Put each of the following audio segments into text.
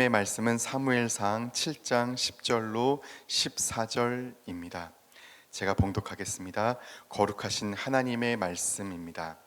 의 말씀은 사무엘상 7장 10절로 14절입니다. 제가 봉독하겠습니다. 거룩하신 하나님의 말씀입니다.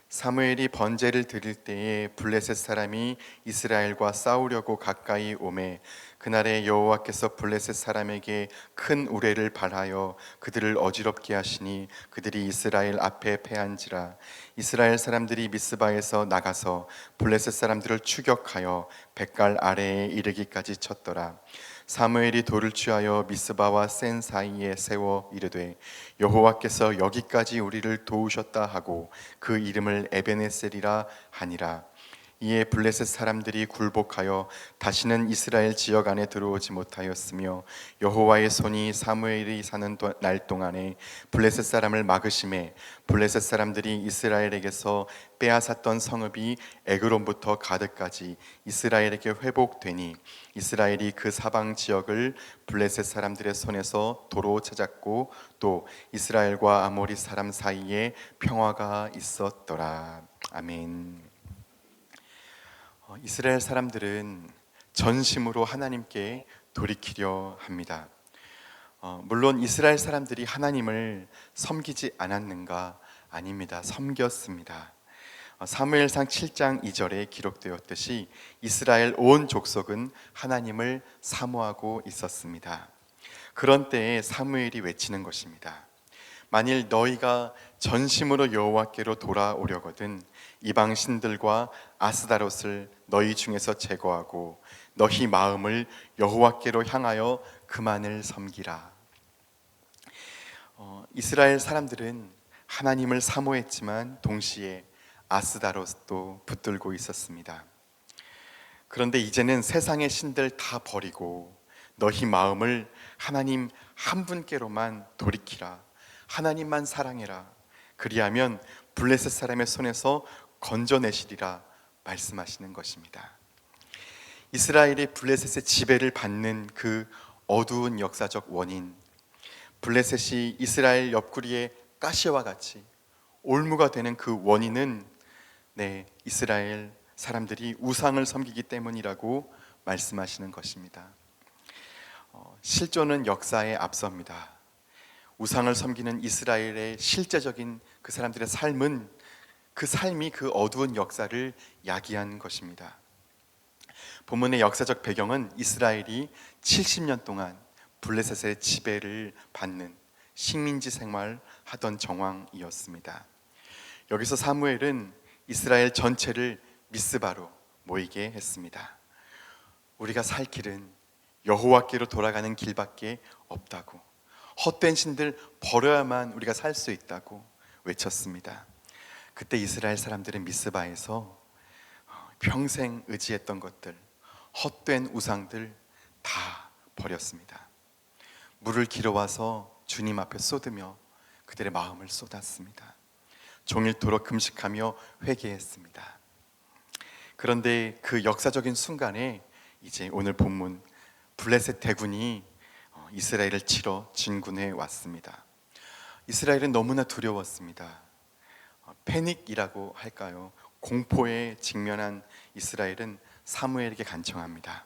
사무엘이 번제를 드릴 때에 블레셋 사람이 이스라엘과 싸우려고 가까이 오매 그날에 여호와께서 블레셋 사람에게 큰 우레를 발하여 그들을 어지럽게 하시니 그들이 이스라엘 앞에 패한지라. 이스라엘 사람들이 미스바에서 나가서 블레셋 사람들을 추격하여 뱃갈 아래에 이르기까지 쳤더라. 사무엘이 돌을 취하여 미스바와 센 사이에 세워 이르되 여호와께서 여기까지 우리를 도우셨다 하고 그 이름을 에베네셀이라 하니라. 이에 블레셋 사람들이 굴복하여 다시는 이스라엘 지역 안에 들어오지 못하였으며 여호와의 손이 사무엘이 사는 날 동안에 블레셋 사람을 막으심에 블레셋 사람들이 이스라엘에게서 빼앗았던 성읍이 에그론부터 가드까지 이스라엘에게 회복되니 이스라엘이 그 사방 지역을 블레셋 사람들의 손에서 도로 찾았고 또 이스라엘과 아모리 사람 사이에 평화가 있었더라. 아멘. 이스라엘 사람들은 전심으로 하나님께 돌이키려 합니다. 물론 이스라엘 사람들이 하나님을 섬기지 않았는가? 아닙니다. 섬겼습니다. 사무엘상 7장 2절에 기록되었듯이 이스라엘 온 족속은 하나님을 사모하고 있었습니다. 그런 때에 사무엘이 외치는 것입니다. 만일 너희가 전심으로 여호와께로 돌아오려거든 이방 신들과 아스다롯을 너희 중에서 제거하고 너희 마음을 여호와께로 향하여 그만을 섬기라. 이스라엘 사람들은 하나님을 사모했지만 동시에 아스다롯도 붙들고 있었습니다. 그런데 이제는 세상의 신들 다 버리고 너희 마음을 하나님 한 분께로만 돌이키라. 하나님만 사랑해라. 그리하면 블레셋 사람의 손에서 건져내시리라 말씀하시는 것입니다. 이스라엘이 블레셋의 지배를 받는 그 어두운 역사적 원인, 블레셋이 이스라엘 옆구리에 가시와 같이 올무가 되는 그 원인은 이스라엘 사람들이 우상을 섬기기 때문이라고 말씀하시는 것입니다. 실존은 역사에 앞섭니다. 우상을 섬기는 이스라엘의 실제적인 그 사람들의 삶은 그 삶이 그 어두운 역사를 야기한 것입니다. 본문의 역사적 배경은 이스라엘이 70년 동안 블레셋의 지배를 받는 식민지 생활하던 정황이었습니다. 여기서 사무엘은 이스라엘 전체를 미스바로 모이게 했습니다. 우리가 살 길은 여호와께로 돌아가는 길밖에 없다고, 헛된 신들 버려야만 우리가 살 수 있다고 외쳤습니다. 그때 이스라엘 사람들은 미스바에서 평생 의지했던 것들, 헛된 우상들 다 버렸습니다. 물을 길어와서 주님 앞에 쏟으며 그들의 마음을 쏟았습니다. 종일토록 금식하며 회개했습니다. 그런데 그 역사적인 순간에 이제 오늘 본문 블레셋 대군이 이스라엘을 치러 진군해 왔습니다. 이스라엘은 너무나 두려웠습니다. 패닉이라고 할까요? 공포에 직면한 이스라엘은 사무엘에게 간청합니다.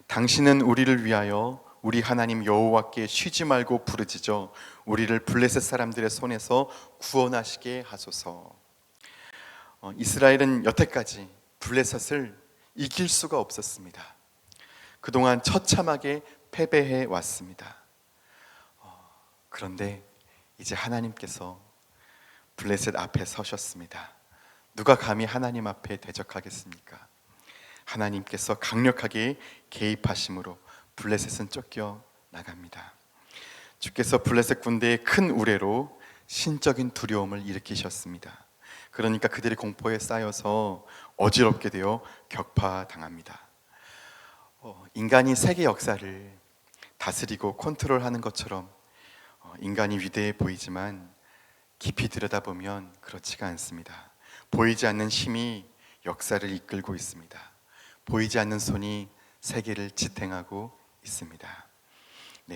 당신은 우리를 위하여 우리 하나님 여호와께 쉬지 말고 부르짖어 우리를 블레셋 사람들의 손에서 구원하시게 하소서. 이스라엘은 여태까지 블레셋을 이길 수가 없었습니다. 그동안 처참하게 패배해 왔습니다. 그런데 이제 하나님께서 블레셋 앞에 서셨습니다. 누가 감히 하나님 앞에 대적하겠습니까? 하나님께서 강력하게 개입하심으로 블레셋은 쫓겨 나갑니다. 주께서 블레셋 군대의 큰 우레로 신적인 두려움을 일으키셨습니다. 그러니까 그들이 공포에 쌓여서 어지럽게 되어 격파당합니다. 인간이 세계 역사를 다스리고 컨트롤하는 것처럼 인간이 위대해 보이지만 깊이 들여다보면 그렇지가 않습니다. 보이지 않는 힘이 역사를 이끌고 있습니다. 보이지 않는 손이 세계를 지탱하고 있습니다.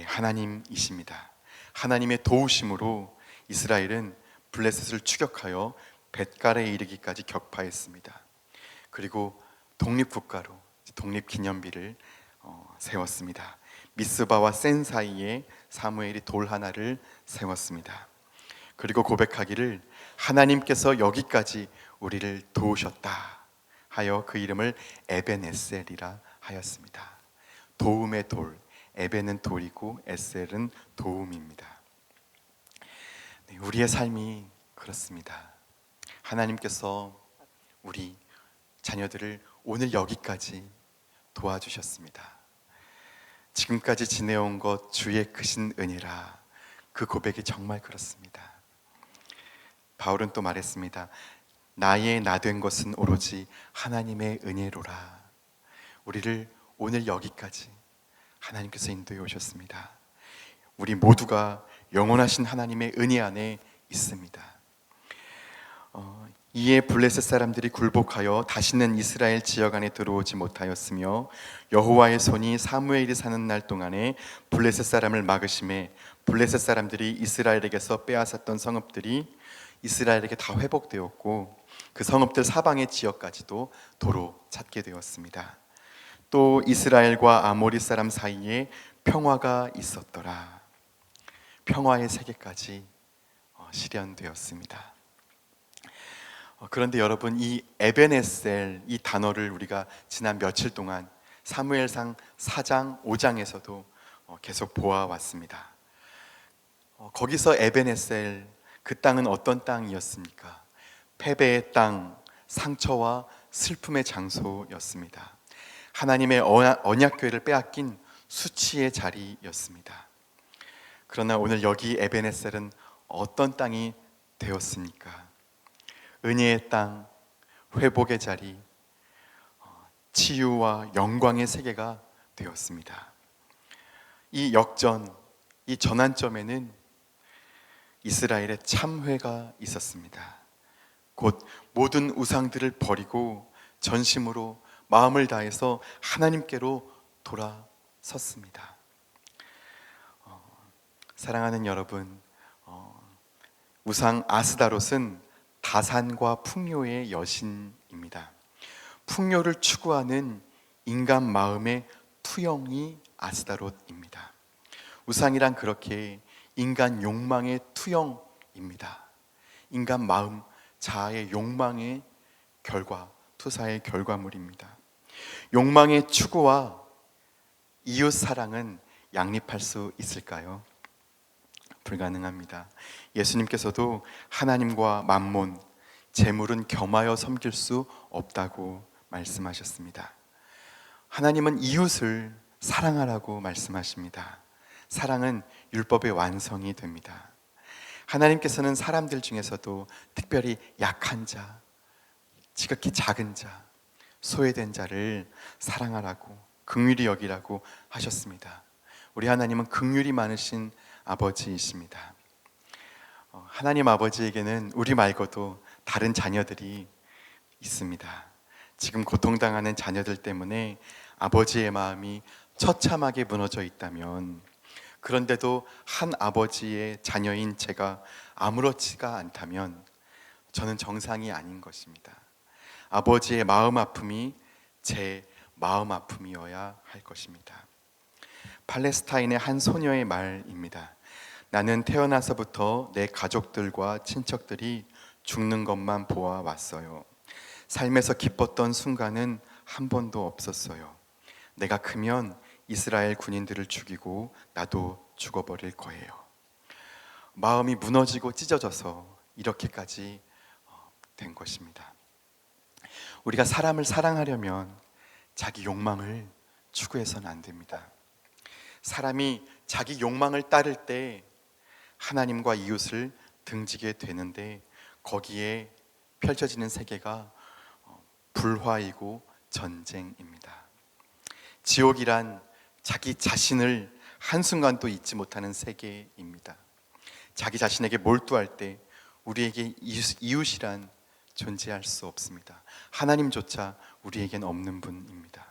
하나님이십니다. 하나님의 도우심으로 이스라엘은 블레셋을 추격하여 벳갈에 이르기까지 격파했습니다. 그리고 독립국가로 독립기념비를 세웠습니다. 미스바와 센 사이에 사무엘이 돌 하나를 세웠습니다. 그리고 고백하기를 하나님께서 여기까지 우리를 도우셨다 하여 그 이름을 에벤에셀이라 하였습니다. 도움의 돌, 에벤은 돌이고 에셀은 도움입니다. 네, 우리의 삶이 그렇습니다. 하나님께서 우리 자녀들을 오늘 여기까지 도와주셨습니다. 지금까지 지내온 것 주의 크신 은혜라. 그 고백이 정말 그렇습니다. 바울은 또 말했습니다. 나의 나 된 것은 오로지 하나님의 은혜로라. 우리를 오늘 여기까지 하나님께서 인도해 오셨습니다. 우리 모두가 영원하신 하나님의 은혜 안에 있습니다. 이에 블레셋 사람들이 굴복하여 다시는 이스라엘 지역 안에 들어오지 못하였으며 여호와의 손이 사무엘이 사는 날 동안에 블레셋 사람을 막으심에 블레셋 사람들이 이스라엘에게서 빼앗았던 성읍들이 이스라엘에게 다 회복되었고 그 성읍들 사방의 지역까지도 도로 찾게 되었습니다. 또 이스라엘과 아모리 사람 사이에 평화가 있었더라. 평화의 세계까지 실현되었습니다. 그런데 여러분, 이 에벤에셀 이 단어를 우리가 지난 며칠 동안 사무엘상 4장 5장에서도 계속 보아왔습니다. 거기서 에벤에셀, 그 땅은 어떤 땅이었습니까? 패배의 땅, 상처와 슬픔의 장소였습니다. 하나님의 언약궤를 빼앗긴 수치의 자리였습니다. 그러나 오늘 여기 에벤에셀은 어떤 땅이 되었습니까? 은혜의 땅, 회복의 자리, 치유와 영광의 세계가 되었습니다. 이 역전, 이 전환점에는 이스라엘의 참회가 있었습니다. 곧 모든 우상들을 버리고 전심으로 마음을 다해서 하나님께로 돌아섰습니다. 사랑하는 여러분, 우상 아스다롯은 다산과 풍요의 여신입니다. 풍요를 추구하는 인간 마음의 투영이 아스다롯입니다. 우상이란 그렇게 인간 욕망의 투영입니다. 인간 마음, 자아의 욕망의 결과, 투사의 결과물입니다. 욕망의 추구와 이웃 사랑은 양립할 수 있을까요? 불가능합니다. 예수님께서도 하나님과 만몬, 재물은 겸하여 섬길 수 없다고 말씀하셨습니다. 하나님은 이웃을 사랑하라고 말씀하십니다. 사랑은 율법의 완성이 됩니다. 하나님께서는 사람들 중에서도 특별히 약한 자, 지극히 작은 자, 소외된 자를 사랑하라고, 긍휼히 여기라고 하셨습니다. 우리 하나님은 긍휼이 많으신 아버지이십니다. 하나님 아버지에게는 우리 말고도 다른 자녀들이 있습니다. 지금 고통당하는 자녀들 때문에 아버지의 마음이 처참하게 무너져 있다면, 그런데도 한 아버지의 자녀인 제가 아무렇지가 않다면 저는 정상이 아닌 것입니다. 아버지의 마음 아픔이 제 마음 아픔이어야 할 것입니다. 팔레스타인의 한 소녀의 말입니다. 나는 태어나서부터 내 가족들과 친척들이 죽는 것만 보아왔어요. 삶에서 기뻤던 순간은 한 번도 없었어요. 내가 크면 이스라엘 군인들을 죽이고 나도 죽어버릴 거예요. 마음이 무너지고 찢어져서 이렇게까지 된 것입니다. 우리가 사람을 사랑하려면 자기 욕망을 추구해서는 안 됩니다. 사람이 자기 욕망을 따를 때 하나님과 이웃을 등지게 되는데, 거기에 펼쳐지는 세계가 불화이고 전쟁입니다. 지옥이란 자기 자신을 한순간도 잊지 못하는 세계입니다. 자기 자신에게 몰두할 때 우리에게 이웃이란 존재할 수 없습니다. 하나님조차 우리에겐 없는 분입니다.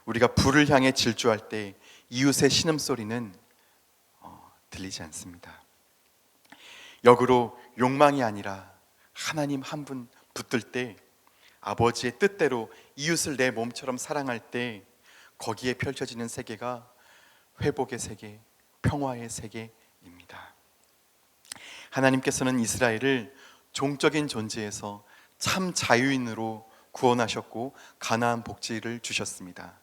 우리가 불을 향해 질주할 때 이웃의 신음소리는 들리지 않습니다. 역으로 욕망이 아니라 하나님 한 분 붙들 때 아버지의 뜻대로 이웃을 내 몸처럼 사랑할 때 거기에 펼쳐지는 세계가 회복의 세계, 평화의 세계입니다. 하나님께서는 이스라엘을 종적인 존재에서 참 자유인으로 구원하셨고 가나안 복지를 주셨습니다.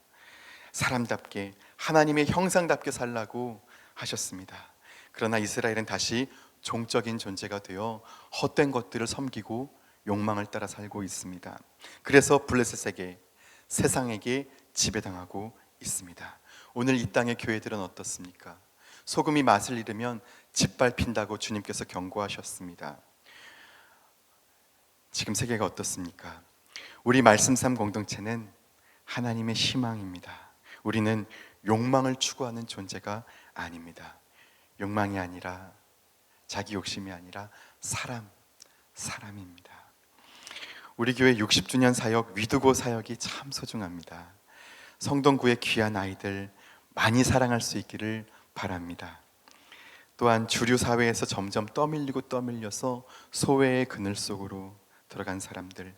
사람답게 하나님의 형상답게 살라고 하셨습니다. 그러나 이스라엘은 다시 종적인 존재가 되어 헛된 것들을 섬기고 욕망을 따라 살고 있습니다. 그래서 블레셋에게, 세상에게 지배당하고 있습니다. 오늘 이 땅의 교회들은 어떻습니까? 소금이 맛을 잃으면 짓밟힌다고 주님께서 경고하셨습니다. 지금 세계가 어떻습니까? 우리 말씀 삶 공동체는 하나님의 희망입니다. 우리는 욕망을 추구하는 존재가 아닙니다. 욕망이 아니라, 자기 욕심이 아니라 사람입니다. 우리 교회 60주년 사역 위두고 사역이 참 소중합니다. 성동구의 귀한 아이들 많이 사랑할 수 있기를 바랍니다. 또한 주류 사회에서 점점 떠밀려서 소외의 그늘 속으로 들어간 사람들,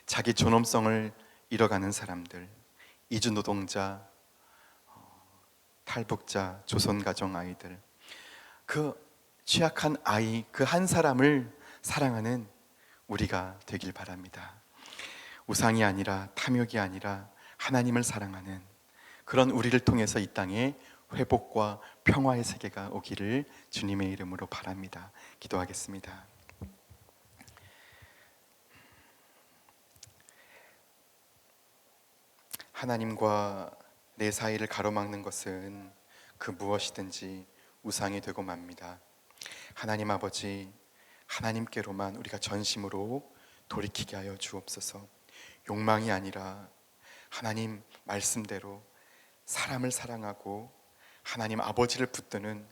자기 존엄성을 잃어가는 사람들, 이주 노동자, 탈북자, 조선가정 아이들, 그 취약한 아이, 그 한 사람을 사랑하는 우리가 되길 바랍니다. 우상이 아니라, 탐욕이 아니라 하나님을 사랑하는 그런 우리를 통해서 이 땅에 회복과 평화의 세계가 오기를 주님의 이름으로 바랍니다. 기도하겠습니다. 하나님과 내 사이를 가로막는 것은 그 무엇이든지 우상이 되고 맙니다. 하나님 아버지, 하나님께로만 우리가 전심으로 돌이키게 하여 주옵소서. 욕망이 아니라 하나님 말씀대로 사람을 사랑하고 하나님 아버지를 붙드는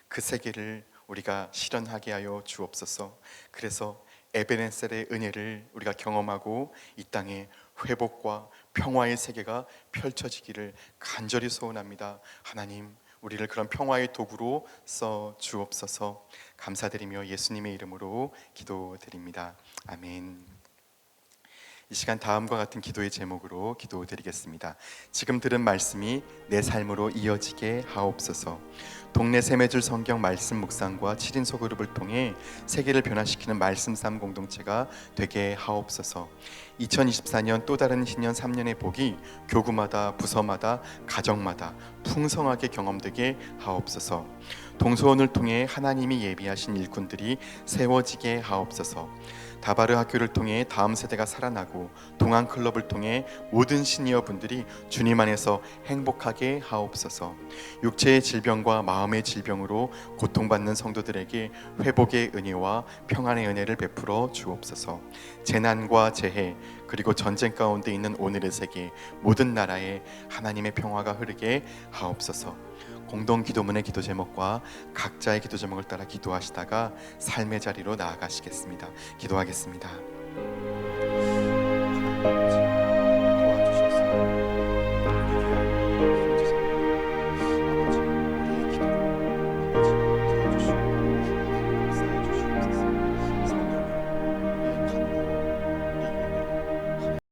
그 세계를 우리가 실현하게 하여 주옵소서. 그래서 에베네셀의 은혜를 우리가 경험하고 이 땅에 회복과 평화의 세계가 펼쳐지기를 간절히 소원합니다. 하나님, 우리를 그런 평화의 도구로 써 주옵소서. 감사드리며 예수님의 이름으로 기도드립니다. 아멘. 이 시간 다음과 같은 기도의 제목으로 기도드리겠습니다. 지금 들은 말씀이 내 삶으로 이어지게 하옵소서. 동네 샘해줄 성경 말씀 묵상과 7인 소그룹을 통해 세계를 변화시키는 말씀 삶 공동체가 되게 하옵소서. 2024년 또 다른 신년 3년의 복이 교구마다, 부서마다, 가정마다 풍성하게 경험되게 하옵소서. 동서원을 통해 하나님이 예비하신 일꾼들이 세워지게 하옵소서. 다바르 학교를 통해 다음 세대가 살아나고 동안 클럽을 통해 모든 시니어 분들이 주님 안에서 행복하게 하옵소서. 육체의 질병과 마음의 질병으로 고통받는 성도들에게 회복의 은혜와 평안의 은혜를 베풀어 주옵소서. 재난과 재해 그리고 전쟁 가운데 있는 오늘의 세계 모든 나라에 하나님의 평화가 흐르게 하옵소서. 공동 기도문의 기도 제목과 각자의 기도 제목을 따라 기도하시다가 삶의 자리로 나아가시겠습니다. 기도하겠습니다.